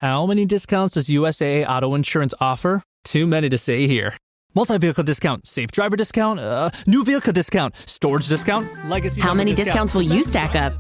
How many discounts does USAA Auto Insurance offer? Too many to say here. Multi-vehicle discount, safe driver discount, new vehicle discount, storage discount, legacy. How many discounts will you stack up?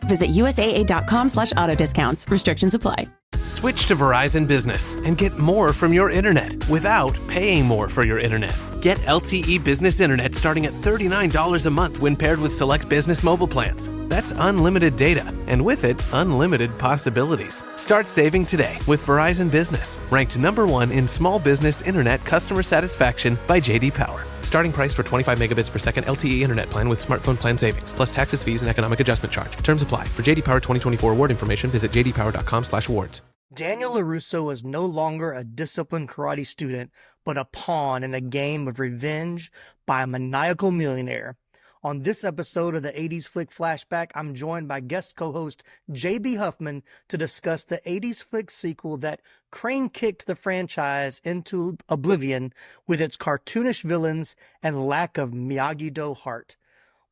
Visit USAA.com/auto discounts. Restrictions apply. Switch to Verizon Business and get more from your internet without paying more for your internet. Get LTE Business Internet starting at $39 a month when paired with select business mobile plans. That's unlimited data, and with it, unlimited possibilities. Start saving today with Verizon Business, ranked #1 in small business internet customer satisfaction by JD Power. Starting price for 25 megabits per second LTE internet plan with smartphone plan savings, plus taxes, fees, and economic adjustment charge. Terms apply. For JD Power 2024 award information, visit jdpower.com/awards. Daniel LaRusso is no longer a disciplined karate student, but a pawn in a game of revenge by a maniacal millionaire. On this episode of the 80s Flick Flashback, I'm joined by guest co-host JB Huffman to discuss the 80s flick sequel that crane-kicked the franchise into oblivion with its cartoonish villains and lack of Miyagi-Do heart.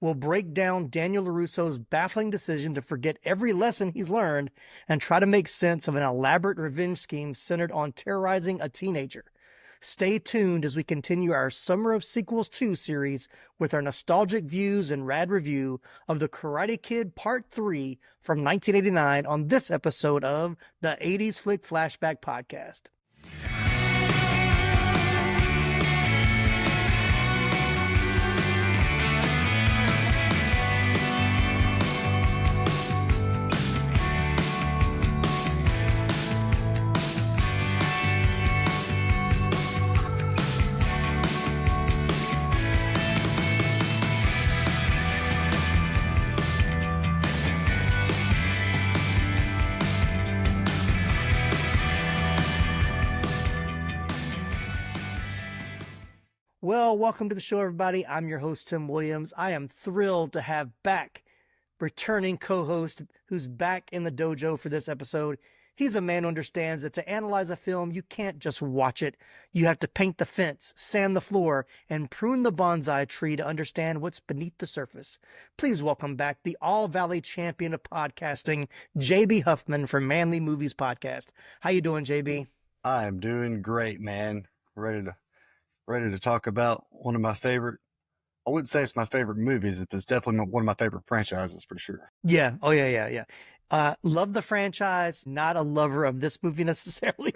We'll break down Daniel LaRusso's baffling decision to forget every lesson he's learned and try to make sense of an elaborate revenge scheme centered on terrorizing a teenager. Stay tuned as we continue our Summer of Sequels 2 series with our nostalgic views and rad review of The Karate Kid Part 3 from 1989 on this episode of the 80s Flick Flashback Podcast. Well, welcome to the show, everybody. I'm your host, Tim Williams. I am thrilled to have back returning co-host who's back in the dojo for this episode. He's a man who understands that to analyze a film, you can't just watch it. You have to paint the fence, sand the floor, and prune the bonsai tree to understand what's beneath the surface. Please welcome back the All-Valley champion of podcasting, JB Huffman from Manly Movies Podcast. How you doing, JB? I'm doing great, man. Ready to talk about one of my favorite, I wouldn't say it's my favorite movies, but it's definitely one of my favorite franchises for sure. Yeah. Oh, yeah. Love the franchise. Not a lover of this movie necessarily.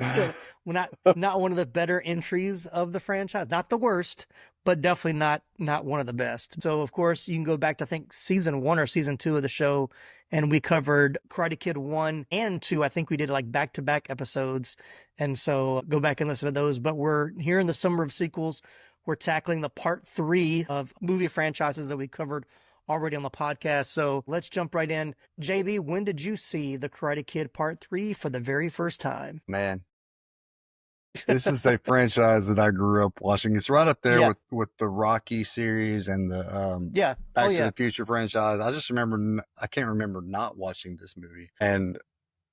Not one of the better entries of the franchise. Not the worst, but definitely not one of the best. So, of course, you can go back to, I think, season 1 or season 2 of the show, and we covered Karate Kid 1 and 2. I think we did like back-to-back episodes. And so go back and listen to those. But we're here in the Summer of Sequels. We're tackling the part 3 of movie franchises that we covered already on the podcast. So let's jump right in. JB, when did you see The Karate Kid Part 3 for the very first time? Man, this is a franchise that I grew up watching. It's right up there with the Rocky series and the Back to the Future franchise. I just remember, I can't remember not watching this movie. And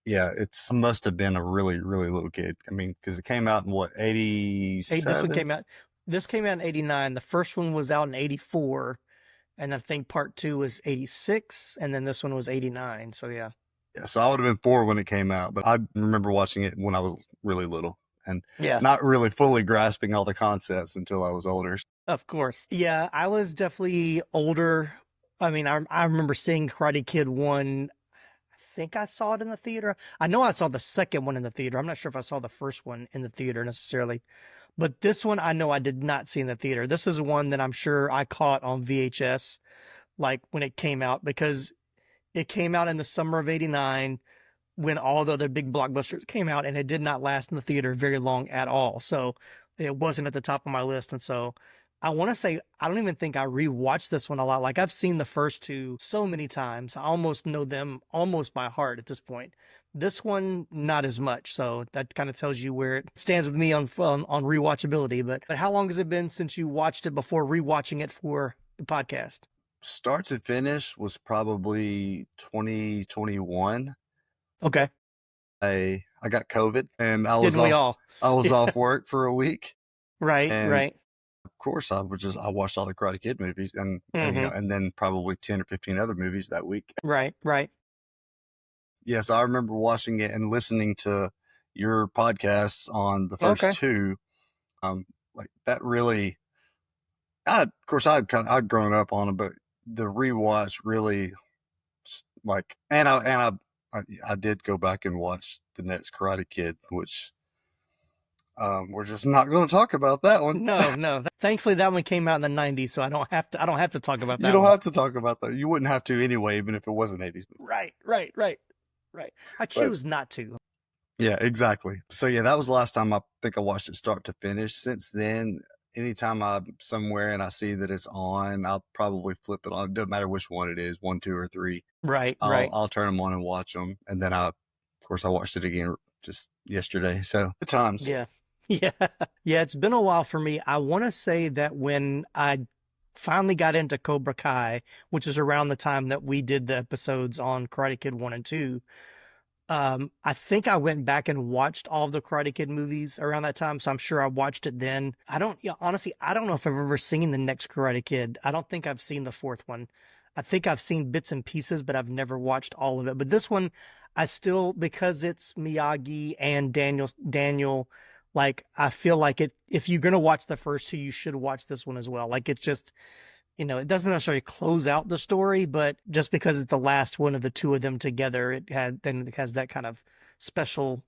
yeah, I must have been a really, really little kid. I mean, because it came out in what, 87? This came out in 89. The first one was out in 84. And I think part 2 was 86. And then this one was 89. So yeah. Yeah. So I would have been 4 when it came out, but I remember watching it when I was really little and not really fully grasping all the concepts until I was older. Of course. Yeah. I was definitely older. I mean, I remember seeing Karate Kid 1. I think I saw it in the theater. I know I saw the second one in the theater. I'm not sure if I saw the first one in the theater necessarily, but this one I know I did not see in the theater. This is one that I'm sure I caught on VHS, like when it came out, because it came out in the summer of 89 when all the other big blockbusters came out, and it did not last in the theater very long at all. So it wasn't at the top of my list. And so I want to say, I don't even think I rewatched this one a lot. Like I've seen the first 2 so many times. I almost know them almost by heart at this point. This one, not as much. So that kind of tells you where it stands with me on rewatchability. But how long has it been since you watched it before rewatching it for the podcast? Start to finish was probably 2021. Okay. I got COVID and I was off work for a week. Right. Of course, I watched all the Karate Kid movies and then probably 10 or 15 other movies that week. Right. yes, I remember watching it and listening to your podcasts on the first two. Like that really, of course I'd grown up on it, but the rewatch really like, and I did go back and watch the next Karate Kid, which we're just not going to talk about that one. No. Thankfully, that one came out in the 90s, so I don't have to talk about that. You don't have to talk about that. You wouldn't have to anyway, even if it was an 80s movie. Right. I choose not to. Yeah, exactly. So yeah, that was the last time I think I watched it start to finish. Since then, anytime I'm somewhere and I see that it's on, I'll probably flip it on. It doesn't matter which one it is, 1, 2, or 3. Right. I'll turn them on and watch them, and then of course, I watched it again just yesterday. So good times. Yeah. It's been a while for me. I want to say that when I finally got into Cobra Kai, which is around the time that we did the episodes on Karate Kid 1 and 2, I think I went back and watched all of the Karate Kid movies around that time. So I'm sure I watched it then. Honestly, I don't know if I've ever seen the next Karate Kid. I don't think I've seen the fourth one. I think I've seen bits and pieces, but I've never watched all of it. But this one, I still, because it's Miyagi and Daniel, like, I feel like if you're going to watch the first two, you should watch this one as well. Like, it's just, it doesn't necessarily close out the story, but just because it's the last one of the two of them together, it has that kind of special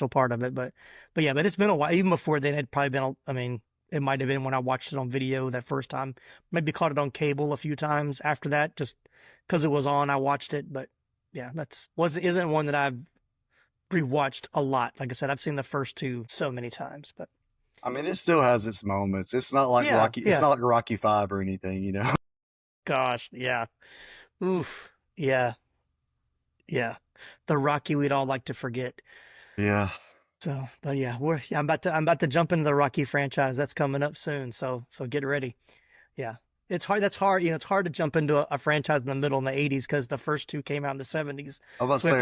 part of it. But it's been a while. Even before then, it'd probably been, it might have been when I watched it on video that first time. Maybe caught it on cable a few times after that, just because it was on, I watched it. But yeah, isn't one that I've rewatched a lot. Like I said, I've seen the first two so many times, but it still has its moments. It's not like Rocky. It's not like Rocky 5 or anything, Gosh, yeah. Oof. Yeah. The Rocky we'd all like to forget. Yeah. So, but yeah, I'm about to jump into the Rocky franchise. That's coming up soon. So get ready. Yeah. It's hard. That's hard. It's hard to jump into a franchise in the middle in the 80s because the first two came out in the 70s. I was about to say,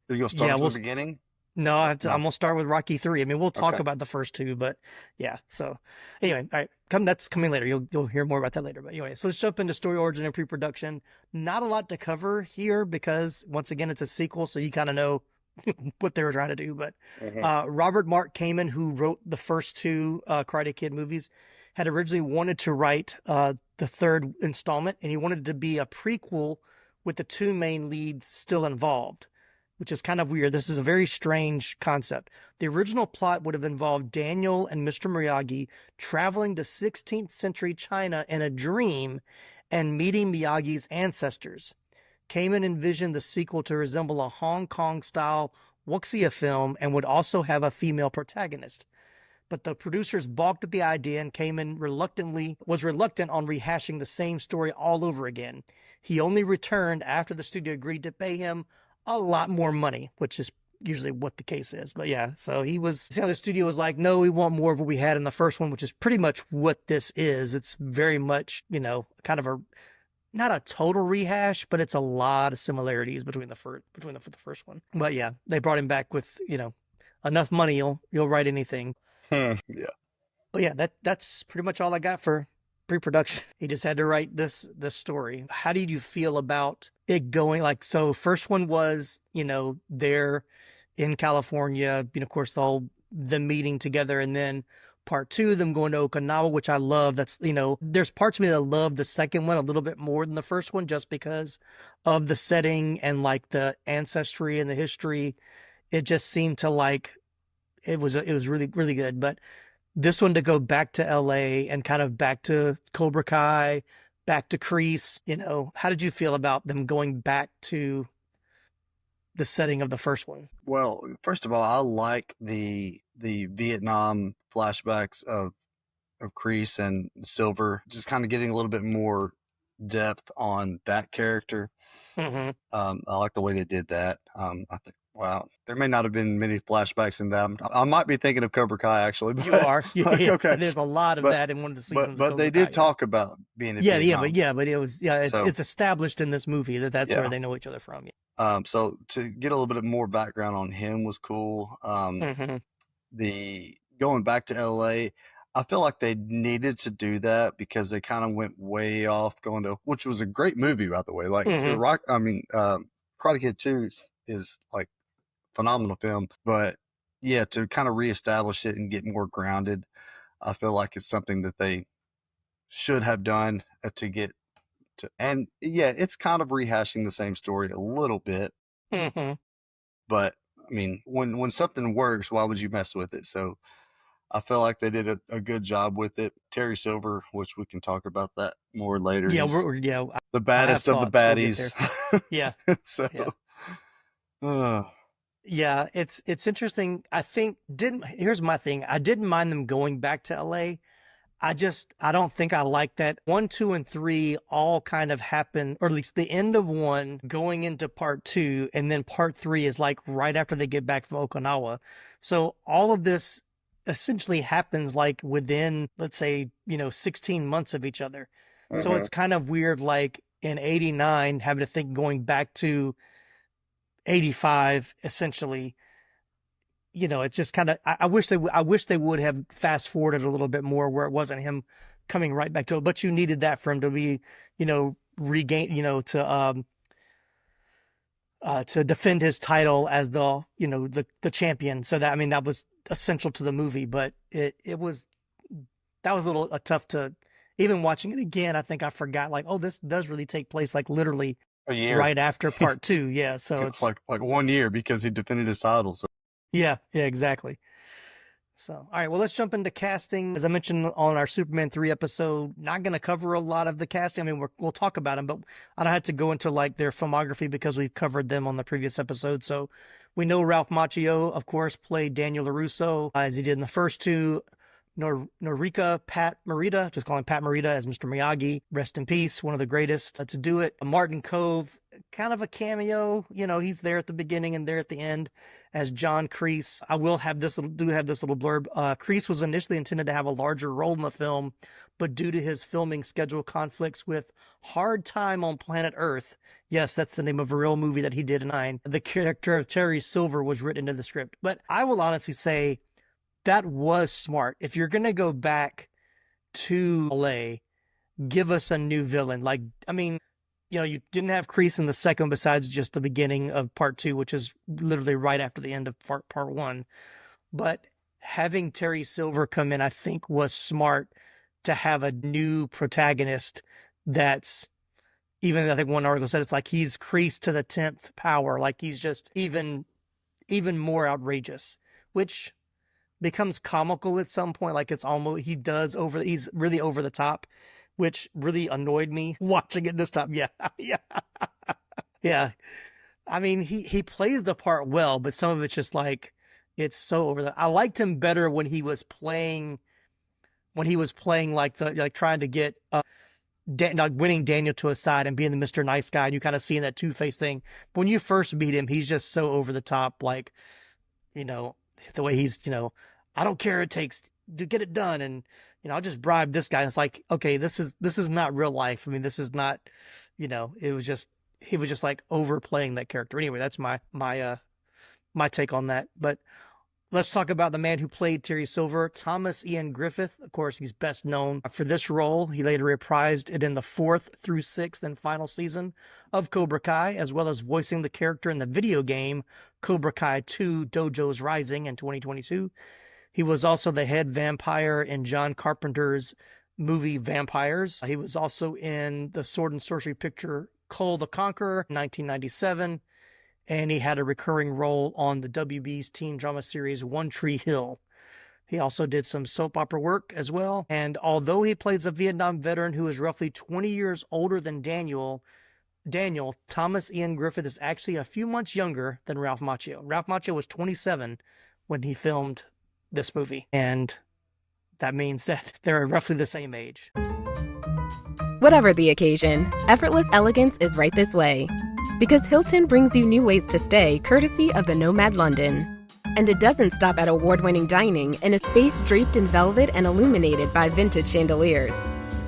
are you going to start from the beginning? No, I'm going to start with Rocky 3. We'll talk about the first two, but yeah. So anyway, all right, that's coming later. You'll hear more about that later. But anyway, so let's jump into story, origin, and pre-production. Not a lot to cover here because once again, it's a sequel, so you kind of know what they were trying to do. But Robert Mark Kamen, who wrote the first two Karate Kid movies, had originally wanted to write the third installment, and he wanted it to be a prequel with the two main leads still involved, which is kind of weird. This is a very strange concept. The original plot would have involved Daniel and Mr. Miyagi traveling to 16th century China in a dream and meeting Miyagi's ancestors. Kamen envisioned the sequel to resemble a Hong Kong-style wuxia film and would also have a female protagonist. But the producers balked at the idea, and Kamen was reluctant on rehashing the same story all over again. He only returned after the studio agreed to pay him a lot more money, which is usually what the case is. But yeah, so the studio was like, no, we want more of what we had in the first one, which is pretty much what this is. It's very much, kind of not a total rehash, but it's a lot of similarities between the first one. But yeah, they brought him back with, enough money, you'll write anything. Yeah. But yeah, that's pretty much all I got for pre-production. He just had to write this story. How did you feel about it going? So first one was, they're in California, of course, the meeting together, and then part two, them going to Okinawa, which I love. That's, there's parts of me that love the second one a little bit more than the first one, just because of the setting and the ancestry and the history. It just seemed to it was really, really good. But this one to go back to LA and kind of back to Cobra Kai, back to Kreese, how did you feel about them going back to the setting of the first one? Well, first of all, I like the Vietnam flashbacks of Kreese and Silver, just kind of getting a little bit more depth on that character. Mm-hmm. I like the way they did that. I think, wow, there may not have been many flashbacks in that. I might be thinking of Cobra Kai, actually. But, you are. Okay. There's a lot of that in one of the seasons. But they did talk about being in Vietnam. But it was, it's established in this movie that's where they know each other from. So to get a little bit more background on him was cool. The going back to LA, I feel like they needed to do that because they kind of went way off which was a great movie, by the way. Karate Kid 2 is like phenomenal film, but yeah, to kind of reestablish it and get more grounded, I feel like it's something that they should have done to get to. And yeah, it's kind of rehashing the same story a little bit, but I mean, when something works, why would you mess with it? So I feel like they did a good job with it. Terry Silver, which we can talk about that more later. Yeah, the baddest of the baddies. Yeah. So yeah, it's interesting. I think here's my thing. I didn't mind them going back to LA. I don't think I like that 1, 2, and 3 all kind of happen, or at least the end of 1 going into part 2, and then part 3 is like right after they get back from Okinawa. So all of this essentially happens like within, let's say, 16 months of each other. So it's kind of weird, like in 89, having to think going back to 85, essentially. It's just kind of, I wish they would have fast forwarded a little bit more where it wasn't him coming right back to it, but you needed that for him to be, regain, to defend his title as the champion. So that, I mean, that was essential to the movie, but that was a little tough to, even watching it again, I think I forgot, like, oh, this does really take place like literally a year right after part 2. Yeah. So it's like 1 year because he defended his title. So yeah, exactly. So, all right, well, let's jump into casting. As I mentioned on our Superman 3 episode, not going to cover a lot of the casting. I mean, we'll talk about them, but I don't have to go into like their filmography because we've covered them on the previous episode. So we know Ralph Macchio, of course, played Daniel LaRusso as he did in the first 2. Norika Pat Morita, just calling Pat Morita as Mr. Miyagi. Rest in peace, one of the greatest to do it. Martin Kove, kind of a cameo. He's there at the beginning and there at the end as John Kreese. I will have this little blurb. Kreese was initially intended to have a larger role in the film, but due to his filming schedule conflicts with Hard Time on Planet Earth, yes, that's the name of a real movie that he did in 9, the character of Terry Silver was written into the script. But I will honestly say that was smart. If you're going to go back to LA, give us a new villain. Like, I mean, you didn't have Kreese in the second besides just the beginning of part 2, which is literally right after the end of part 1. But having Terry Silver come in, I think, was smart to have a new protagonist that's, even I think one article said it's like he's Kreese to the 10th power. Like he's just even more outrageous, which becomes comical at some point. Like it's almost, he's really over the top, which really annoyed me watching it this time. Yeah. Yeah. I mean, he plays the part well, but some of it's just like, it's so over the, I liked him better when he was playing like trying to get, like winning Daniel to his side and being the Mr. Nice Guy. And you kind of seeing that two-faced thing. But when you first meet him, he's just so over the top, like, the way he's, I don't care, it takes to get it done. And, I'll just bribe this guy. And it's like, okay, this is not real life. I mean, this is not, he was just like overplaying that character. Anyway, that's my take on that. But let's talk about the man who played Terry Silver, Thomas Ian Griffith. Of course, he's best known for this role. He later reprised it in the 4th through 6th and final season of Cobra Kai, as well as voicing the character in the video game Cobra Kai 2 Dojo's Rising in 2022. He was also the head vampire in John Carpenter's movie Vampires. He was also in the sword and sorcery picture Kull the Conqueror, 1997. And he had a recurring role on the WB's teen drama series One Tree Hill. He also did some soap opera work as well. And although he plays a Vietnam veteran who is roughly 20 years older than Daniel, Thomas Ian Griffith is actually a few months younger than Ralph Macchio. Ralph Macchio was 27 when he filmed this movie. And that means that they're roughly the same age. Whatever the occasion, effortless elegance is right this way. Because Hilton brings you new ways to stay courtesy of the Nomad London. And it doesn't stop at award-winning dining in a space draped in velvet and illuminated by vintage chandeliers.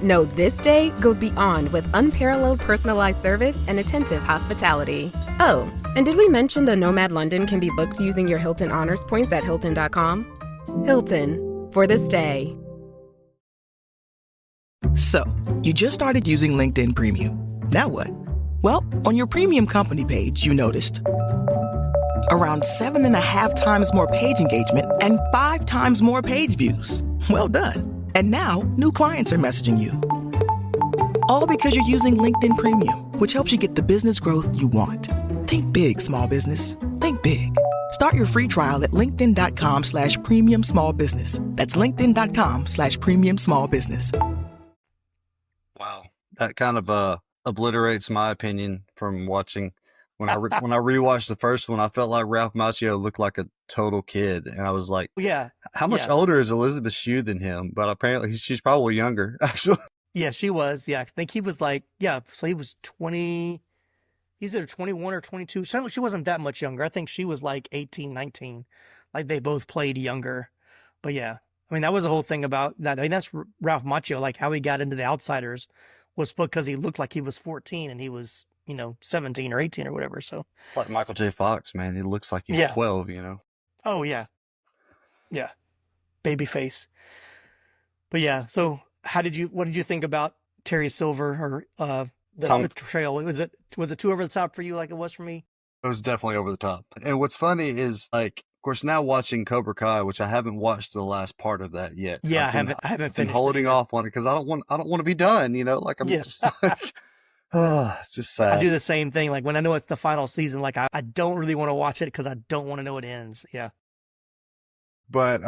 No, this day goes beyond with unparalleled personalized service and attentive hospitality. Oh, and did we mention the Nomad London can be booked using your Hilton Honors points at Hilton.com? Hilton, for the stay. So, you just started using LinkedIn Premium. Now what? Well, on your premium company page, you noticed around 7.5 times more page engagement and 5 times more page views. Well done. And now, new clients are messaging you. All because you're using LinkedIn Premium, which helps you get the business growth you want. Think big, small business. Think big. Start your free trial at linkedin.com/premium small business. That's linkedin.com/premium small business. Wow. That kind of obliterates my opinion from watching. When I rewatched the first one, I felt like Ralph Macchio looked like a total kid. And I was like, yeah, how much older is Elizabeth Shue than him? But apparently she's probably younger, actually. Yeah, she was. Yeah, I think he was like, so he was 20, he's either 21 or 22. Certainly she wasn't that much younger. I think she was like 18, 19. Like they both played younger. But yeah, I mean, that was the whole thing about that. I mean, that's Ralph Macchio, like how he got into The Outsiders was because he looked like he was 14 and he was, 17 or 18 or whatever. So it's like Michael J. Fox, man. He looks like he's 12, Oh, yeah. Yeah. Baby face. But yeah, so what did you think about Terry Silver or the portrayal? Was it too over the top for you like it was for me? It was definitely over the top. And what's funny is, like, of course, now watching Cobra Kai, which I haven't watched the last part of that yet. Yeah, I haven't finished. Holding off on it because I don't want to be done. Like I'm just like, it's just sad. I do the same thing. Like when I know it's the final season, like I don't really want to watch it because I don't want to know it ends. Yeah. But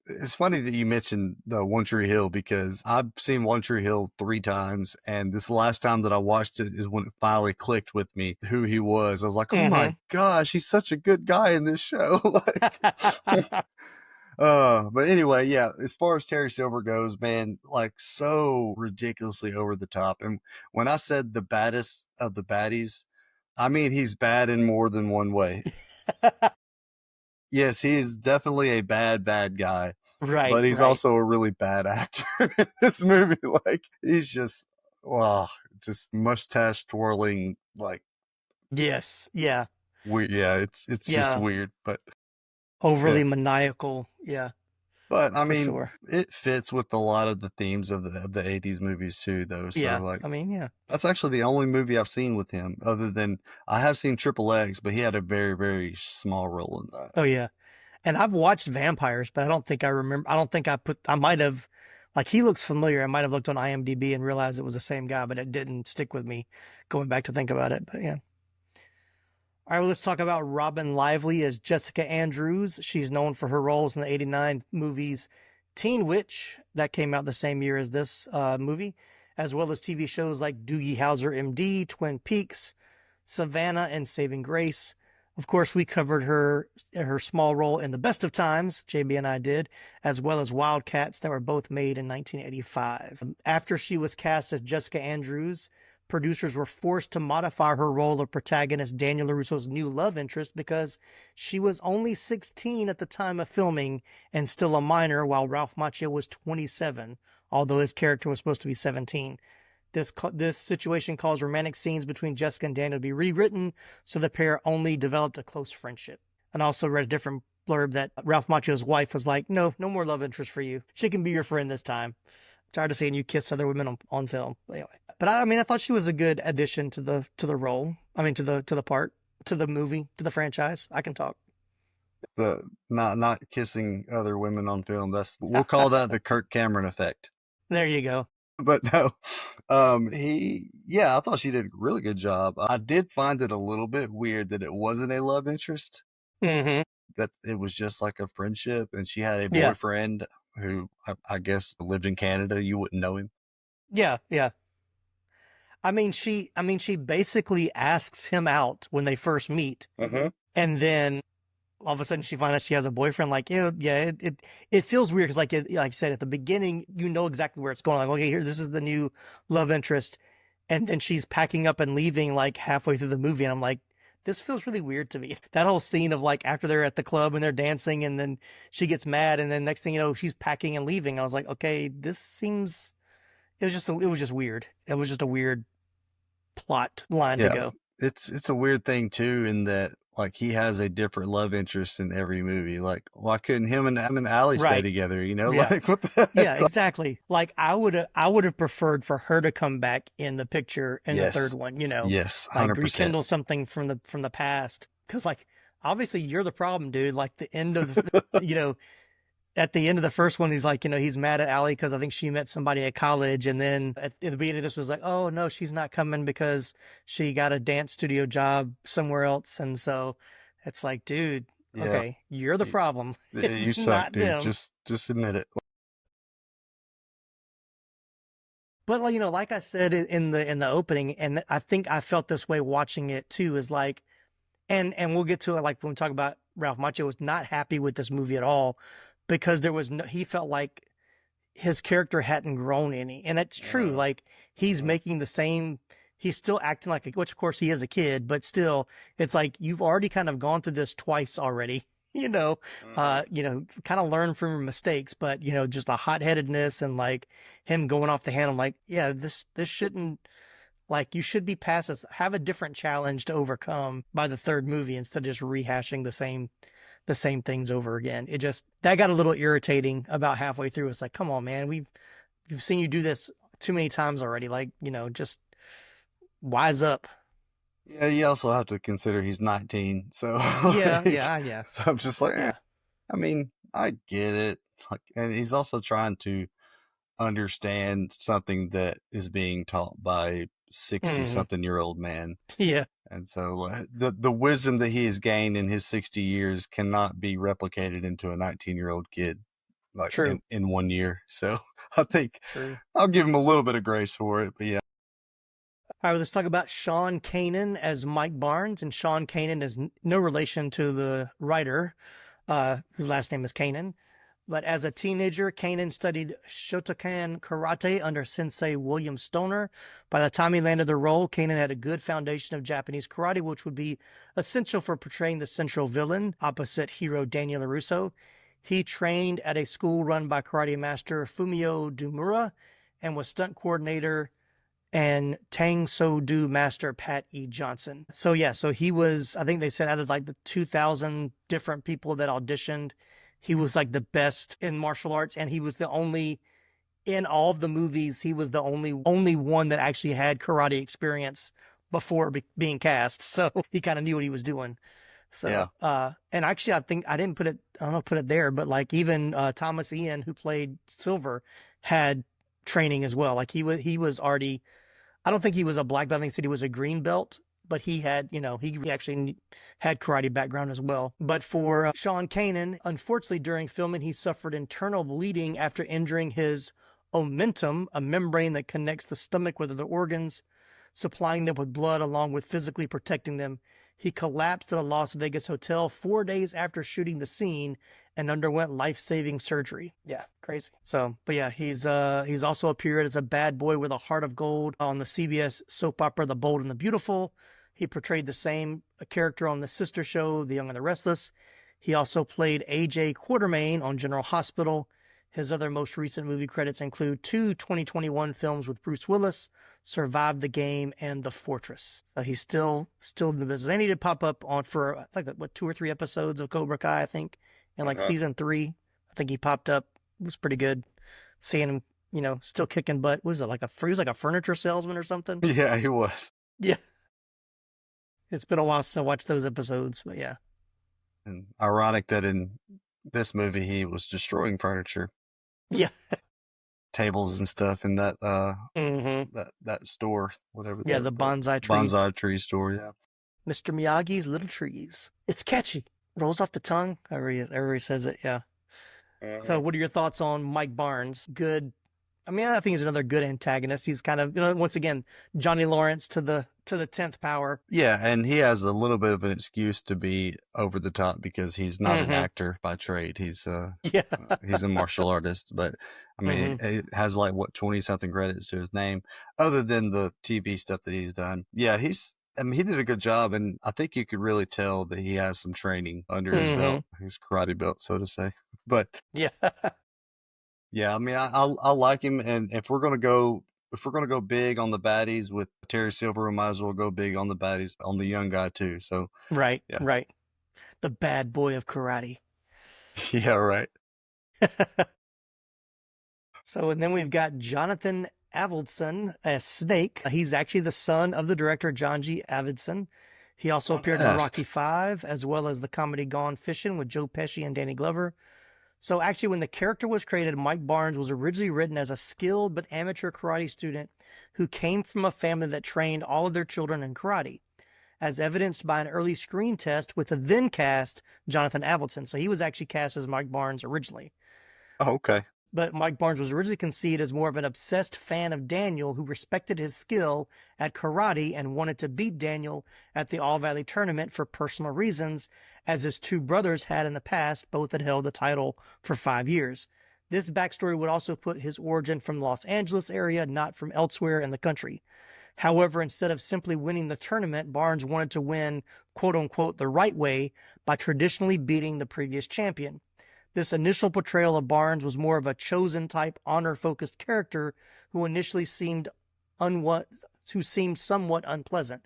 it's funny that you mentioned the One Tree Hill because I've seen One Tree Hill 3 times, and this last time that I watched it is when it finally clicked with me who he was. I was like, oh my gosh, he's such a good guy in this show. But anyway, yeah, as far as Terry Silver goes, man, like so ridiculously over the top. And when I said the baddest of the baddies, I mean he's bad in more than one way. Yes, he is definitely a bad guy. Right. But he's also a really bad actor in this movie. Like, he's just mustache twirling, like. Yes. Yeah. Weird. Yeah, it's just weird, but. Overly maniacal. Yeah. But, I mean, it fits with a lot of the themes of the 80s movies, too, though. So, I mean, yeah. That's actually the only movie I've seen with him, other than I have seen Triple X, but he had a very, very small role in that. Oh, yeah. And I've watched Vampires, but I don't think I remember. I might have, like, he looks familiar. I might have looked on IMDb and realized it was the same guy, but it didn't stick with me going back to think about it. But, yeah. All right, well, let's talk about Robin Lively as Jessica Andrews. She's known for her roles in the 1989 movies Teen Witch, that came out the same year as this movie, as well as TV shows like Doogie Howser, MD, Twin Peaks, Savannah, and Saving Grace. Of course, we covered her small role in The Best of Times, JB and I did, as well as Wildcats that were both made in 1985. After she was cast as Jessica Andrews, producers were forced to modify her role of protagonist Daniel LaRusso's new love interest because she was only 16 at the time of filming and still a minor, while Ralph Macchio was 27, although his character was supposed to be 17. This situation caused romantic scenes between Jessica and Daniel to be rewritten, so the pair only developed a close friendship. And I also read a different blurb that Ralph Macchio's wife was like, no more love interest for you. She can be your friend this time. I'm tired of seeing you kiss other women on film. But anyway. But I thought she was a good addition to the role. I mean, to the part, to the movie, to the franchise. I can talk. The not kissing other women on film. We'll call that the Kirk Cameron effect. There you go. But no, I thought she did a really good job. I did find it a little bit weird that it wasn't a love interest. Mm-hmm. That it was just like a friendship, and she had a boyfriend who I guess lived in Canada. You wouldn't know him. Yeah. I mean, she basically asks him out when they first meet, and then all of a sudden she finds out she has a boyfriend. Like, it feels weird because, like you said at the beginning, you know exactly where it's going. Like, okay, here, this is the new love interest, and then she's packing up and leaving like halfway through the movie, and I'm like, this feels really weird to me. That whole scene of like after they're at the club and they're dancing, and then she gets mad, and then next thing you know, she's packing and leaving. I was like, okay, this seems. It was just weird. It was just a weird plot line to go. It's a weird thing too, in that like he has a different love interest in every movie. Like, why couldn't him and Allie stay together? You know, like what the heck? Yeah, exactly. Like I would have preferred for her to come back in the picture in the third one. You know, yes, 100%. Like rekindle something from the past. Because like obviously you're the problem, dude. Like the end of you know. At the end of the first one, he's like, you know, he's mad at Allie because I think she met somebody at college. And then at the beginning of this was like, oh, no, she's not coming because she got a dance studio job somewhere else. And so it's like, dude, okay, you're the problem. You suck, dude. Them. Just admit it. But, like, you know, like I said in the opening, and I think I felt this way watching it too, is like, and we'll get to it, like when we talk about Ralph Macchio was not happy with this movie at all. Because there was he felt like his character hadn't grown any. And it's true. Like he's making the same, he's still acting like, which of course he is a kid, but still it's like, you've already kind of gone through this twice already, you know, kind of learn from your mistakes, but you know, just a hot-headedness and like him going off the handle, like, yeah, this shouldn't, like you should be past this, have a different challenge to overcome by the third movie instead of just rehashing the same things over again. It just, that got a little irritating about halfway through. It's like, come on, man, we've seen you do this too many times already. Like, you know, just wise up. Yeah, you also have to consider he's 19. So yeah. So I'm just like, I mean, I get it. Like, and he's also trying to understand something that is being taught by 60-something-year-old man. Yeah. And so the wisdom that he has gained in his 60 years cannot be replicated into a 19-year-old kid, like in 1 year. So I think I'll give him a little bit of grace for it, but yeah. All right, let's talk about Sean Kanan as Mike Barnes. And Sean Kanan is no relation to the writer, whose last name is Kanan. But as a teenager, Kanan studied Shotokan karate under Sensei William Stoner. By the time he landed the role, Kanan had a good foundation of Japanese karate, which would be essential for portraying the central villain opposite hero Daniel LaRusso. He trained at a school run by karate master Fumio Dumura and was stunt coordinator and Tang So-do master Pat E. Johnson. So he was, I think they said out of like the 2,000 different people that auditioned, he was like the best in martial arts, and he was the only, in all of the movies, he was the only one that actually had karate experience before being cast. So he kind of knew what he was doing. So, and actually, I think I didn't put it there, but like even Thomas Ian, who played Silver, had training as well. Like he was already, I don't think he was a black belt. I think he said he was a green belt. But he had, he actually had karate background as well. But for Sean Kanan, unfortunately, during filming, he suffered internal bleeding after injuring his omentum, a membrane that connects the stomach with other organs, supplying them with blood along with physically protecting them. He collapsed at a Las Vegas hotel 4 days after shooting the scene and underwent life-saving surgery. Yeah, crazy. So, but yeah, he's also appeared as a bad boy with a heart of gold on the CBS soap opera The Bold and the Beautiful. He portrayed the same character on the sister show, The Young and the Restless. He also played A.J. Quartermain on General Hospital. His other most recent movie credits include 2 2021 films with Bruce Willis, Survive the Game and The Fortress. He's still in the business. And he did pop up on for like 2 or 3 episodes of Cobra Kai, I think, in like season 3. I think he popped up. It was pretty good seeing him, still kicking butt. What was it, he was like a furniture salesman or something? Yeah, he was. Yeah. It's been a while since I watched those episodes, but yeah. And ironic that in this movie he was destroying furniture. Yeah. Tables and stuff in that that store, whatever. Yeah, the bonsai tree. Bonsai tree store, yeah. Mr. Miyagi's Little Trees. It's catchy. Rolls off the tongue. Everybody says it, yeah. So what are your thoughts on Mike Barnes? Good. I mean, I think he's another good antagonist. He's kind of, once again, Johnny Lawrence to the 10th power. Yeah, and he has a little bit of an excuse to be over the top because he's not an actor by trade. He's he's a martial artist, but I mean, he has 20-something credits to his name, other than the TV stuff that he's done. Yeah, he did a good job, and I think you could really tell that he has some training under his belt, his karate belt, so to say. But yeah, I mean, I like him, and if we're gonna go if we're going to go big on the baddies with Terry Silver, we might as well go big on the baddies, on the young guy too. So right. The bad boy of karate. Yeah, right. So, and then we've got Jonathan Avildsen as Snake. He's actually the son of the director John G. Avildsen. He also appeared in Rocky V, as well as the comedy Gone Fishing with Joe Pesci and Danny Glover. So actually, when the character was created, Mike Barnes was originally written as a skilled but amateur karate student who came from a family that trained all of their children in karate, as evidenced by an early screen test with the then cast Jonathan Avildsen. So he was actually cast as Mike Barnes originally. Oh, okay. But Mike Barnes was originally conceived as more of an obsessed fan of Daniel who respected his skill at karate and wanted to beat Daniel at the All Valley tournament for personal reasons, as his two brothers had in the past. Both had held the title for 5 years. This backstory would also put his origin from the Los Angeles area, not from elsewhere in the country. However, instead of simply winning the tournament, Barnes wanted to win, quote unquote, the right way by traditionally beating the previous champion. This initial portrayal of Barnes was more of a chosen type, honor-focused character who initially seemed somewhat unpleasant.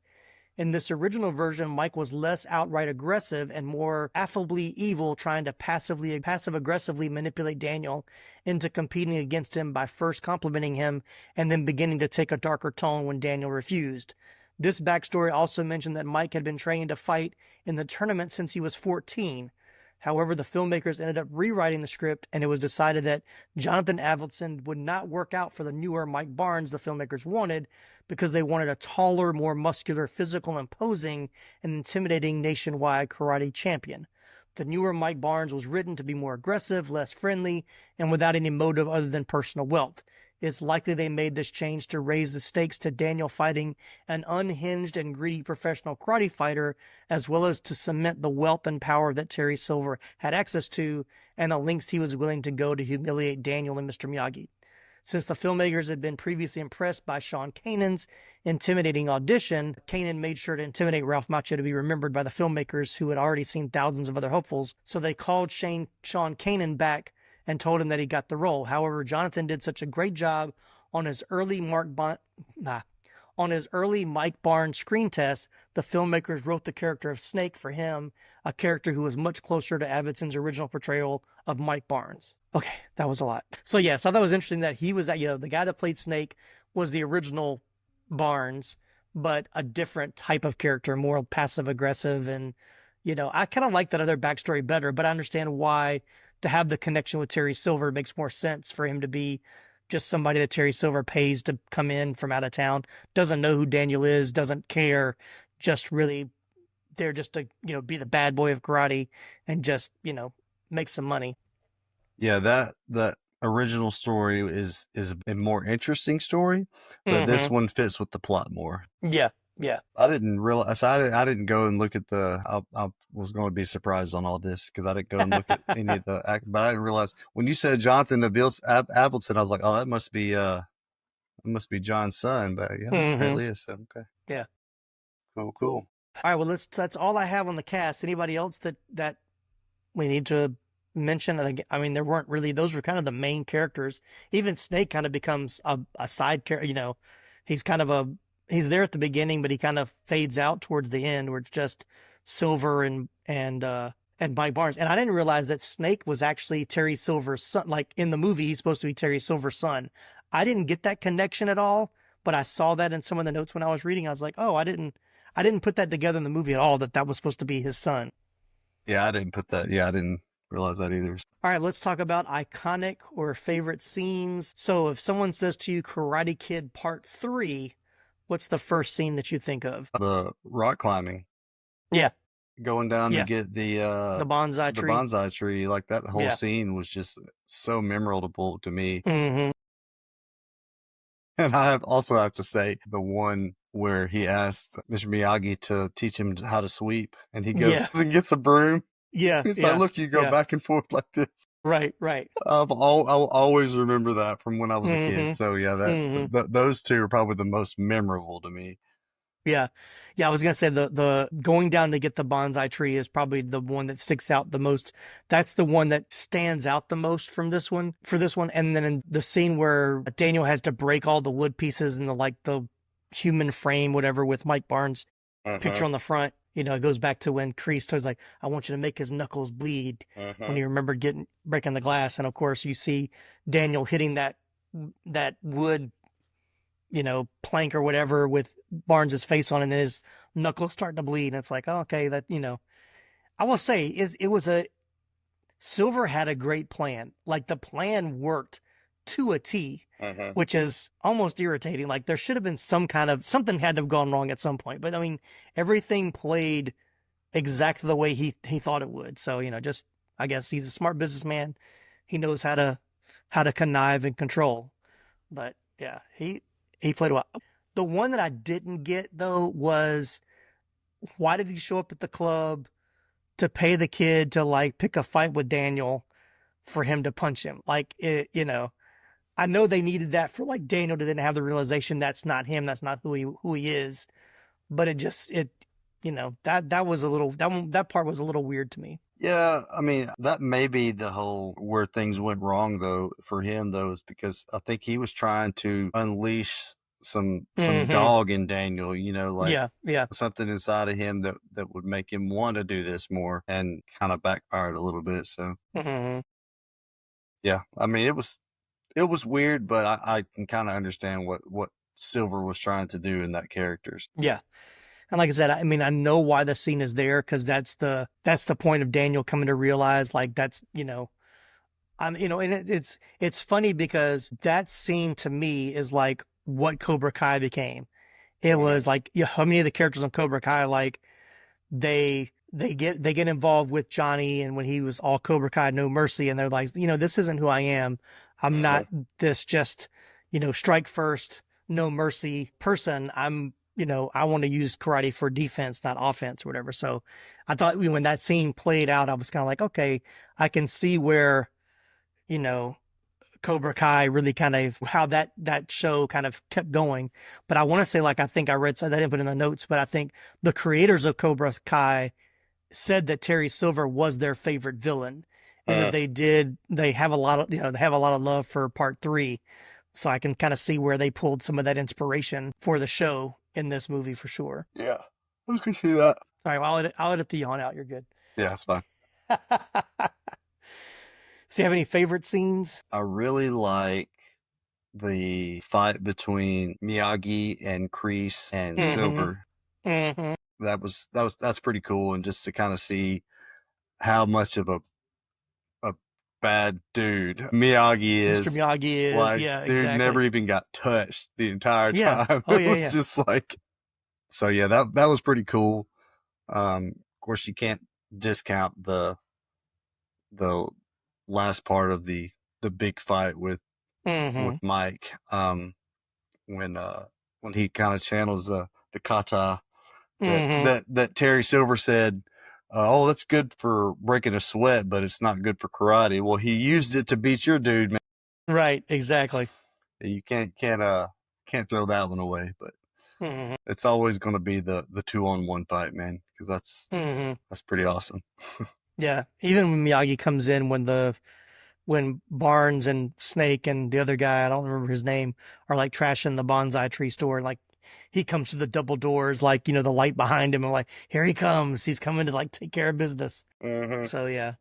In this original version, Mike was less outright aggressive and more affably evil, trying to passive-aggressively manipulate Daniel into competing against him by first complimenting him and then beginning to take a darker tone when Daniel refused. This backstory also mentioned that Mike had been training to fight in the tournament since he was 14. However, the filmmakers ended up rewriting the script, and it was decided that Jonathan Avildsen would not work out for the newer Mike Barnes the filmmakers wanted, because they wanted a taller, more muscular, physical, imposing, and intimidating nationwide karate champion. The newer Mike Barnes was written to be more aggressive, less friendly, and without any motive other than personal wealth. It's likely they made this change to raise the stakes to Daniel fighting an unhinged and greedy professional karate fighter, as well as to cement the wealth and power that Terry Silver had access to and the lengths he was willing to go to humiliate Daniel and Mr. Miyagi. Since the filmmakers had been previously impressed by Sean Kanan's intimidating audition, Kanan made sure to intimidate Ralph Macchio to be remembered by the filmmakers, who had already seen thousands of other hopefuls. So they called Sean Kanan back and told him that he got the role. However, Jonathan did such a great job on his early Mike Barnes screen test, the filmmakers wrote the character of Snake for him, a character who was much closer to Avildsen's original portrayal of Mike Barnes. Okay, that was a lot. So yeah, so I thought it was interesting that he was, the guy that played Snake was the original Barnes, but a different type of character, more passive aggressive. And, I kind of like that other backstory better, but I understand why to have the connection with Terry Silver makes more sense for him to be just somebody that Terry Silver pays to come in from out of town, doesn't know who Daniel is, doesn't care, just really there just to, be the bad boy of karate and just, make some money. Yeah, that original story is a more interesting story, but this one fits with the plot more. Yeah. Yeah. I didn't realize, I didn't go and look at I was going to be surprised on all this because I didn't go and look at any of the act, but I didn't realize when you said Jonathan Avildsen, I was like, oh, that must be John's son, but yeah, apparently is. Okay. Yeah. Cool. All right. Well, that's all I have on the cast. Anybody else that we need to mention? I mean, there weren't really, those were kind of the main characters. Even Snake kind of becomes a side character, he's there at the beginning, but he kind of fades out towards the end where it's just Silver and Mike Barnes. And I didn't realize that Snake was actually Terry Silver's son. Like in the movie, he's supposed to be Terry Silver's son. I didn't get that connection at all, but I saw that in some of the notes when I was reading. I was like, oh, I didn't put that together in the movie at all, that was supposed to be his son. Yeah, I didn't put that. Yeah, I didn't realize that either. All right, let's talk about iconic or favorite scenes. So if someone says to you Karate Kid Part 3, what's the first scene that you think of? The rock climbing. Yeah. Going down to get the bonsai tree. The bonsai tree. Like that whole scene was just so memorable to me. Mm-hmm. And I also have to say the one where he asks Mr. Miyagi to teach him how to sweep, and he goes and gets a broom. Yeah. It's like, look, you go back and forth like this. Right. I'll always remember that from when I was a kid. So yeah, those two are probably the most memorable to me. Yeah. Yeah, I was gonna say the going down to get the bonsai tree is probably the one that sticks out the most. That's the one that stands out the most from this one for this one. And then in the scene where Daniel has to break all the wood pieces and the human frame, whatever, with Mike Barnes' picture on the front, it goes back to when Kreese was like, I want you to make his knuckles bleed when he remembered breaking the glass. And of course you see Daniel hitting that wood plank or whatever with Barnes's face on it, and his knuckles starting to bleed. And it's like, oh, okay, that, I will say Silver had a great plan. Like the plan worked to a T, which is almost irritating. Like there should have been something had to have gone wrong at some point. But I mean, everything played exactly the way he thought it would. So, I guess he's a smart businessman. He knows how to connive and control. But yeah, he played well. The one that I didn't get, though, was why did he show up at the club to pay the kid to, pick a fight with Daniel for him to punch him? I know they needed that for, Daniel to then have the realization that's not him, that's not who he is. But that part was a little weird to me. Yeah, I mean, that may be the whole where things went wrong, though, for him, though, is because I think he was trying to unleash some dog in Daniel, something inside of him that would make him want to do this more, and kind of backfired a little bit. So, yeah, I mean, it was weird, but I can kind of understand what Silver was trying to do in that character. Yeah. And like I said, I mean, I know why the scene is there, because that's the point of Daniel coming to realize, that's, and it's funny because that scene to me is like what Cobra Kai became. It was like, how many of the characters on Cobra Kai, they get involved with Johnny, and when he was all Cobra Kai, no mercy, and they're like, this isn't who I am. I'm not this just, strike first, no mercy person. I want to use karate for defense, not offense or whatever. So I thought when that scene played out, I was kind of like, okay, I can see where, Cobra Kai really kind of how that show kind of kept going. But I want to say, I think I read, so I didn't put in the notes, but I think the creators of Cobra Kai said that Terry Silver was their favorite villain, and that they have a lot of love for part 3. So I can kind of see where they pulled some of that inspiration for the show in this movie for sure. Yeah, I can see that. All right, well, I'll edit the yawn out. You're good. Yeah, it's fine. So you have any favorite scenes? I really like the fight between Miyagi and Kreese and Silver. That's pretty cool, and just to kind of see how much of a bad dude Miyagi is. Mr. Miyagi is, yeah, dude, exactly. never even got touched the entire time. Yeah. Oh, It was just so yeah, that was pretty cool. Of course, you can't discount the last part of the big fight with Mike. When he kind of channels the kata that Terry Silver said, oh, that's good for breaking a sweat, but it's not good for karate. Well, he used it to beat your dude, man. Right, exactly. You can't throw that one away, but it's always going to be the 2-on-1 fight, man, because that's pretty awesome. Yeah, even when Miyagi comes in, when Barnes and Snake and the other guy, I don't remember his name, are trashing the bonsai tree store, he comes through the double doors, the light behind him, and here he comes. He's coming to take care of business. So yeah.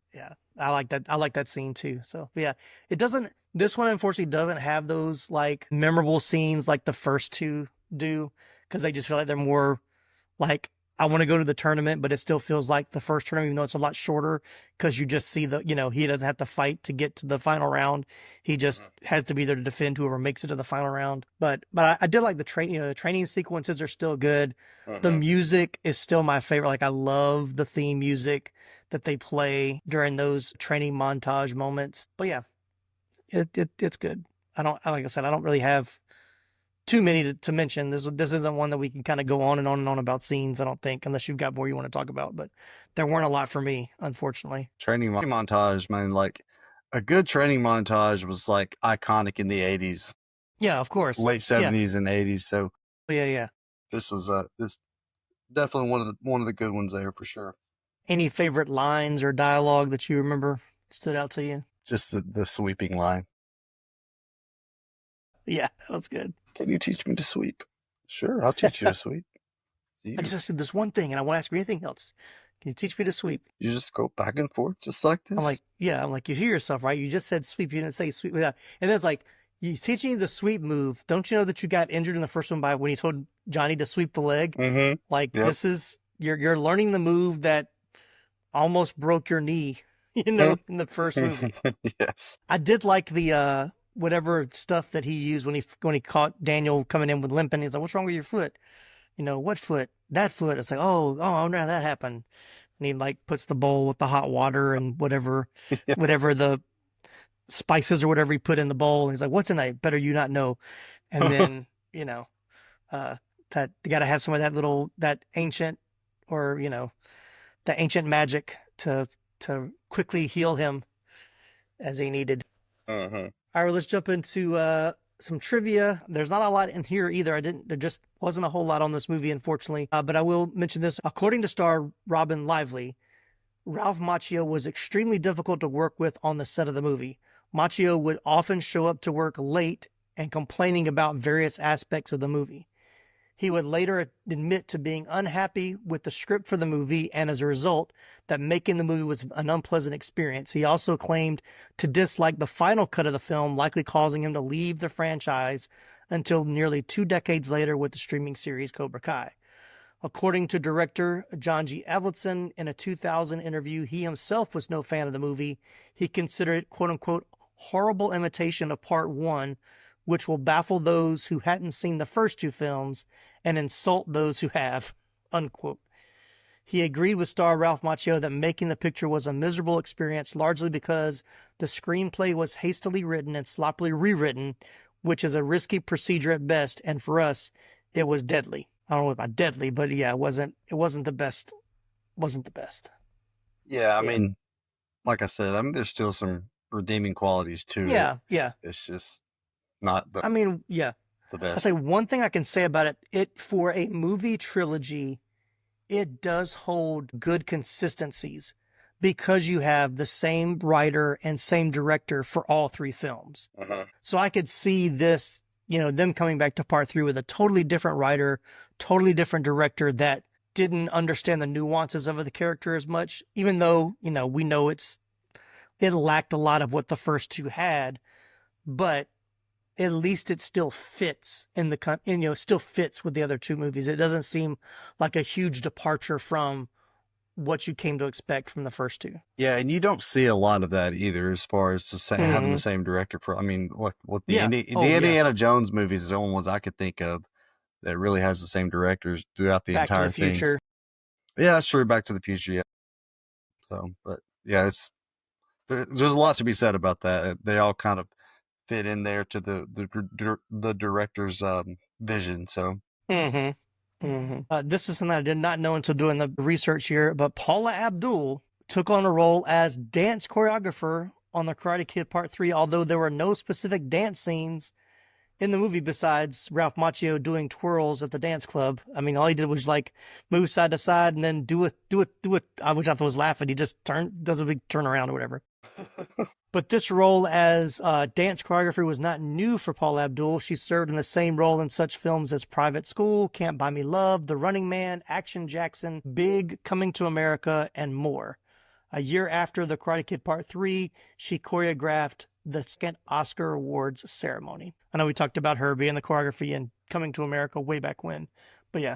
I like that. I like that scene too. So yeah, this one unfortunately doesn't have those memorable scenes like the first two do, because they just feel like they're more I want to go to the tournament, but it still feels like the first tournament, even though it's a lot shorter, because you just see he doesn't have to fight to get to the final round. He just has to be there to defend whoever makes it to the final round. But I did like the training sequences are still good. The music is still my favorite. I love the theme music that they play during those training montage moments. But yeah, it's good. Like I said, I don't really have too many to mention. This isn't one that we can kind of go on and on and on about scenes, I don't think, unless you've got more you want to talk about. But there weren't a lot for me, unfortunately. Training montage, man, a good training montage was iconic in the 80s. Yeah, of course. Late 70s and 80s. So yeah. this was this definitely one of the good ones there for sure. Any favorite lines or dialogue that you remember stood out to you? Just the sweeping line. Yeah, that was good. Can you teach me to sweep? Sure, I'll teach you to sweep. I just said this one thing, and I won't ask you anything else. Can you teach me to sweep? You just go back and forth just like this? I'm like, yeah. I'm like, you hear yourself, right? You just said sweep. You didn't say sweep. And then it's like, he's teaching you the sweep move. Don't you know that you got injured in the first one by when he told Johnny to sweep the leg? Mm-hmm. Like, this is, you're learning the move that almost broke your knee, in the first movie. Yes. I did like the, whatever stuff that he used when he caught Daniel coming in with limping. He's like, what's wrong with your foot? What foot? That foot. It's like, oh, no, that happened. And he like puts the bowl with the hot water and whatever the spices or whatever he put in the bowl. And he's like, what's in that? Better you not know. And then, that you got to have some of that ancient or, the ancient magic to quickly heal him as he needed. Uh-huh. All right, let's jump into some trivia. There's not a lot in here either. There just wasn't a whole lot on this movie, unfortunately. But I will mention this. According to star Robin Lively, Ralph Macchio was extremely difficult to work with on the set of the movie. Macchio would often show up to work late and complaining about various aspects of the movie. He would later admit to being unhappy with the script for the movie, and as a result, that making the movie was an unpleasant experience. He also claimed to dislike the final cut of the film, likely causing him to leave the franchise until nearly 2 decades later with the streaming series Cobra Kai. According to director John G. Avildsen, in a 2000 interview, he himself was no fan of the movie. He considered it, quote-unquote, horrible imitation of Part 1, which will baffle those who hadn't seen the first 2 films and insult those who have, unquote. He agreed with star Ralph Macchio that making the picture was a miserable experience, largely because the screenplay was hastily written and sloppily rewritten, which is a risky procedure at best, and for us, it was deadly. I don't know about deadly, but yeah, it wasn't the best. Wasn't the best. Yeah, I mean, like I said, there's still some redeeming qualities to it. Yeah. It's just not the the best. I say one thing I can say about it for a movie trilogy, it does hold good consistencies because you have the same writer and same director for all 3 films. Uh-huh. So I could see this, them coming back to Part 3 with a totally different writer, totally different director that didn't understand the nuances of the character as much, even though, we know it lacked a lot of what the first 2 had, but at least it still fits still fits with the other 2 movies. It doesn't seem like a huge departure from what you came to expect from the first 2. Yeah, and you don't see a lot of that either, as far as having the same director for. The Indiana Jones movies is the only ones I could think of that really has the same directors throughout the entire thing. Back to the Future. Yeah, sure. Back to the Future. Yeah. So, but yeah, there's a lot to be said about that. They all kind of fit in there to the director's vision. So. Mm-hmm. Mm-hmm. This is something I did not know until doing the research here, but Paula Abdul took on a role as dance choreographer on The Karate Kid Part 3, although there were no specific dance scenes in the movie besides Ralph Macchio doing twirls at the dance club. I mean, all he did was like move side to side and then do it, which I thought was laughing. He just does a big turnaround or whatever. But this role as dance choreographer was not new for Paula Abdul. She served in the same role in such films as Private School, Can't Buy Me Love, The Running Man, Action Jackson, Big, Coming to America, and more. A year after The Karate Kid Part 3, she choreographed the second Oscar Awards ceremony. I know we talked about her being the choreography in Coming to America way back when. But yeah,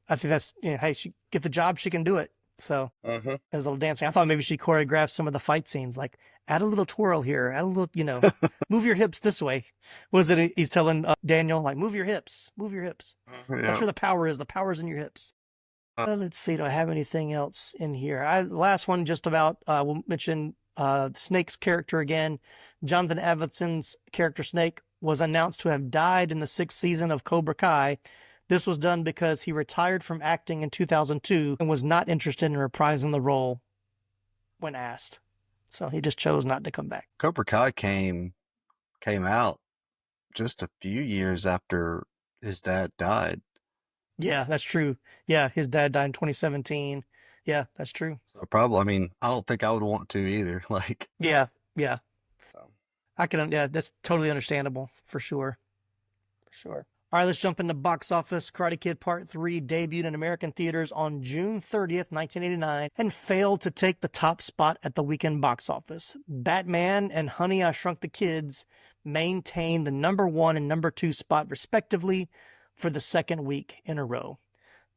I think that's, hey, she get the job, she can do it. So, as a little dancing, I thought maybe she choreographed some of the fight scenes, like add a little twirl here, add a little, move your hips this way. Was it? He's telling Daniel, like, move your hips. Yeah. That's where the power is. The power's in your hips. Let's see. Do I have anything else in here? Last one, just about, we'll mention Snake's character again. Jonathan Evanson's character Snake was announced to have died in the 6th season of Cobra Kai. This was done because he retired from acting in 2002 and was not interested in reprising the role when asked. So he just chose not to come back. Cobra Kai came out just a few years after his dad died. Yeah, that's true. Yeah, his dad died in 2017. Yeah, that's true. So probably, I mean, I don't think I would want to either. Like, yeah, yeah. so. Yeah, that's totally understandable for sure. For sure. All right, let's jump into box office. Karate Kid Part 3 debuted in American theaters on June 30th, 1989, and failed to take the top spot at the weekend box office. Batman and Honey, I Shrunk the Kids maintained the number 1 and number 2 spot, respectively, for the second week in a row.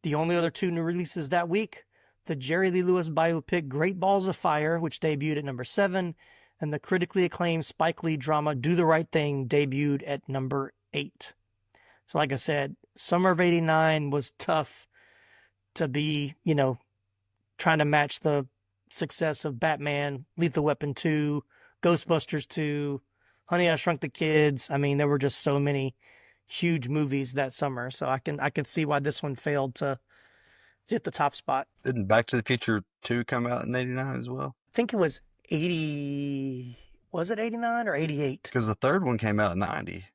The only other 2 new releases that week, the Jerry Lee Lewis biopic Great Balls of Fire, which debuted at number 7, and the critically acclaimed Spike Lee drama Do the Right Thing debuted at number 8. So like I said, summer of 89 was tough to be, trying to match the success of Batman, Lethal Weapon 2, Ghostbusters 2, Honey, I Shrunk the Kids. I mean, there were just so many huge movies that summer. So I can see why this one failed to hit the top spot. Didn't Back to the Future 2 come out in 89 as well? I think it was 80. Was it 89 or 88? Because the third one came out in 90.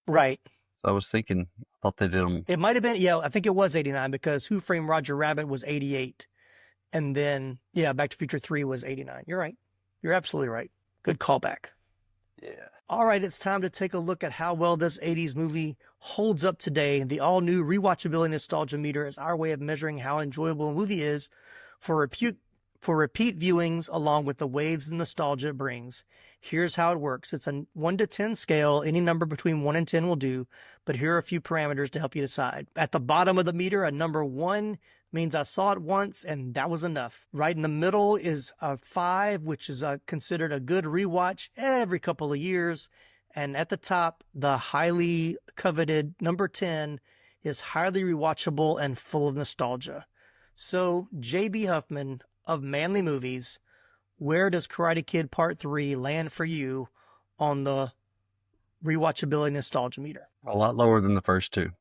Right. So I was thinking, I thought they did them. It might have been, yeah, I think it was 89 because Who Framed Roger Rabbit was 88. And then, yeah, Back to the Future 3 was 89. You're right. You're absolutely right. Good callback. Yeah. All right, it's time to take a look at how well this 80s movie holds up today. The all-new Rewatchability Nostalgia Meter is our way of measuring how enjoyable a movie is for repeat viewings along with the waves of nostalgia it brings. Here's how it works. It's a 1 to 10 scale. Any number between 1 and 10 will do, but here are a few parameters to help you decide. At the bottom of the meter, a number 1 means I saw it once and that was enough. Right in the middle is a 5, which is considered a good rewatch every couple of years. And at the top, the highly coveted number 10 is highly rewatchable and full of nostalgia. So, JB Huffman of Manly Movies, where does Karate Kid Part 3 land for you on the Rewatchability Nostalgia Meter? A lot lower than the first 2.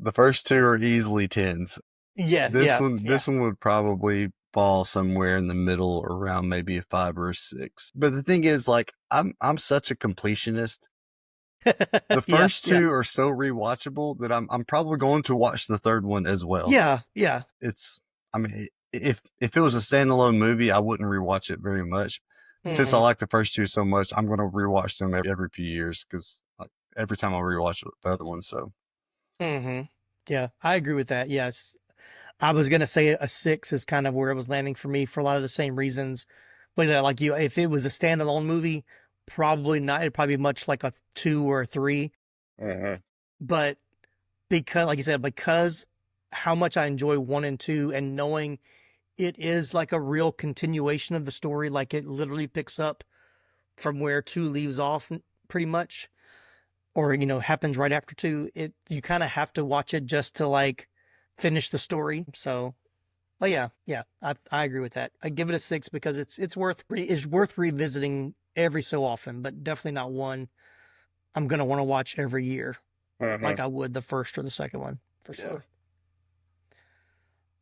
The first 2 are easily 10s. Yeah. This one would probably fall somewhere in the middle, around maybe a 5 or a 6. But the thing is, like, I'm such a completionist. The first 2 are so rewatchable that I'm probably going to watch the third one as well. Yeah. I mean, if it was a standalone movie, I wouldn't rewatch it very much. Mm-hmm. Since I like the first 2 so much, I'm going to rewatch them every few years because every time I rewatch the other one. So, yeah, I agree with that. Yes, I was going to say a 6 is kind of where it was landing for me for a lot of the same reasons. But like you, if it was a standalone movie, probably not. It'd probably be much like a 2 or a 3. But because, like you said, because how much I enjoy 1 and 2 and knowing it is like a real continuation of the story, like it literally picks up from where 2 leaves off pretty much, or, happens right after 2. You kind of have to watch it just to like finish the story. So, but yeah, I agree with that. I give it a 6 because it's worth revisiting every so often, but definitely not one I'm going to want to watch every year like I would the first or the second one for sure.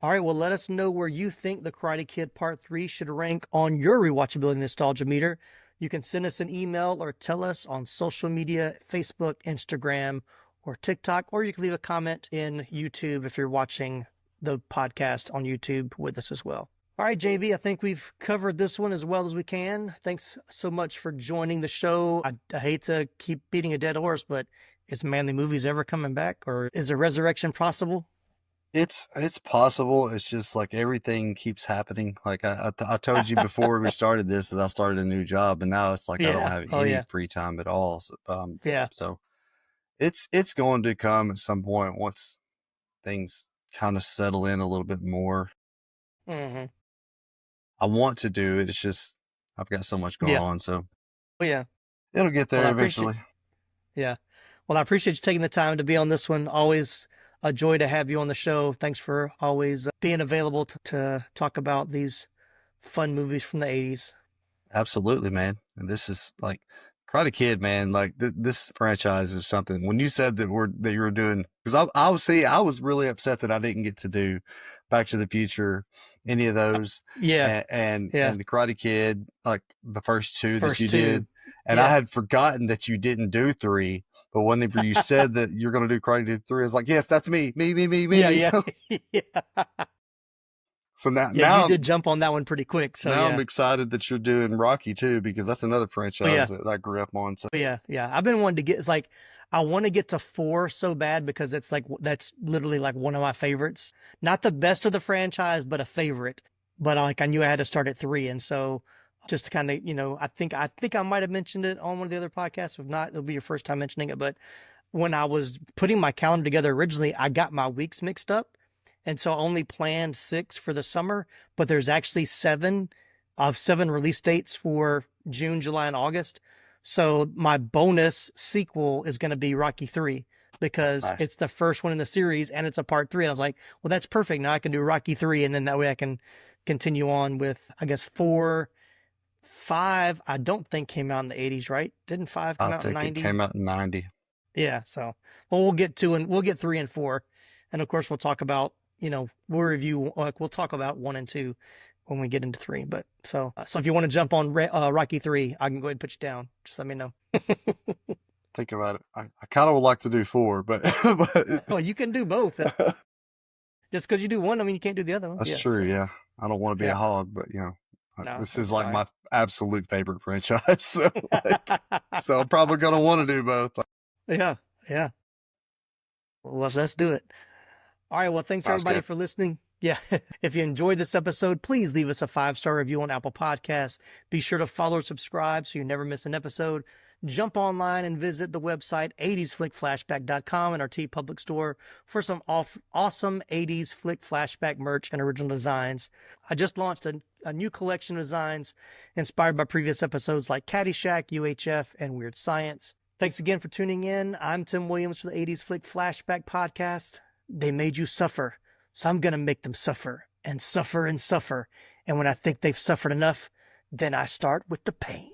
All right, well, let us know where you think the Karate Kid Part 3 should rank on your Rewatchability Nostalgia Meter. You can send us an email or tell us on social media, Facebook, Instagram, or TikTok, or you can leave a comment in YouTube if you're watching the podcast on YouTube with us as well. All right, JB, I think we've covered this one as well as we can. Thanks so much for joining the show. I hate to keep beating a dead horse, but is Manly Movies ever coming back, or is a resurrection possible? It's possible. It's just like everything keeps happening. Like I told you before we started this that I started a new job, and now it's like I don't have any free time at all. So, so it's going to come at some point once things kind of settle in a little bit more. I want to do it. It's just I've got so much going on. So it'll get there eventually. Well, I appreciate you taking the time to be on this one. Always a joy to have you on the show. Thanks for always being available to talk about these fun movies from the 80s. Absolutely, man. And this is like Karate Kid, man. Like this franchise is something. When you said that you were doing, because I was really upset that I didn't get to do Back to the Future, any of those. And the Karate Kid, like the first 2 that you did. And I had forgotten that you didn't do 3. But whenever you said that you're going to do Karate Kid 3, I was like, yes, that's me. Yeah. Yeah. So now you did jump on that one pretty quick. So now I'm excited that you're doing Rocky too, because that's another franchise that I grew up on. So yeah. I've been wanting to get, it's like, I want to get to 4 so bad because it's like, that's literally like one of my favorites. Not the best of the franchise, but a favorite. But I knew I had to start at 3. And so just to kind of, I think I might have mentioned it on one of the other podcasts. If not, it'll be your first time mentioning it. But when I was putting my calendar together originally, I got my weeks mixed up. And so I only planned 6 for the summer, but there's actually 7 release dates for June, July, and August. So my bonus sequel is going to be Rocky 3 because it's the first one in the series and it's a part 3. And I was like, well, that's perfect. Now I can do Rocky 3. And then that way I can continue on with, I guess, 4, 5, I don't think came out in the 80s, right? Didn't 5 come out in 90? I think it came out in 90. Yeah. So, well, we'll get 3 and 4. And of course we'll talk about, we'll talk about 1 and 2 when we get into 3. But so if you want to jump on Rocky 3, I can go ahead and put you down. Just let me know. Think about it. I kind of would like to do 4, but well, you can do both. Just because you do one, I mean, you can't do the other one. That's true. So. Yeah. I don't want to be a hog, but this is like my absolute favorite franchise. So, so I'm probably going to want to do both. Yeah. Well, let's do it. All right. Well, thanks everybody for listening. Yeah. If you enjoyed this episode, please leave us a 5-star review on Apple Podcasts. Be sure to follow or subscribe so you never miss an episode. Jump online and visit the website 80sflickflashback.com and our TeePublic store for some awesome 80s Flick Flashback merch and original designs. I just launched a new collection of designs inspired by previous episodes like Caddyshack, UHF, and Weird Science. Thanks again for tuning in. I'm Tim Williams for the 80s Flick Flashback podcast. They made you suffer, so I'm going to make them suffer and suffer and suffer. And when I think they've suffered enough, then I start with the pain.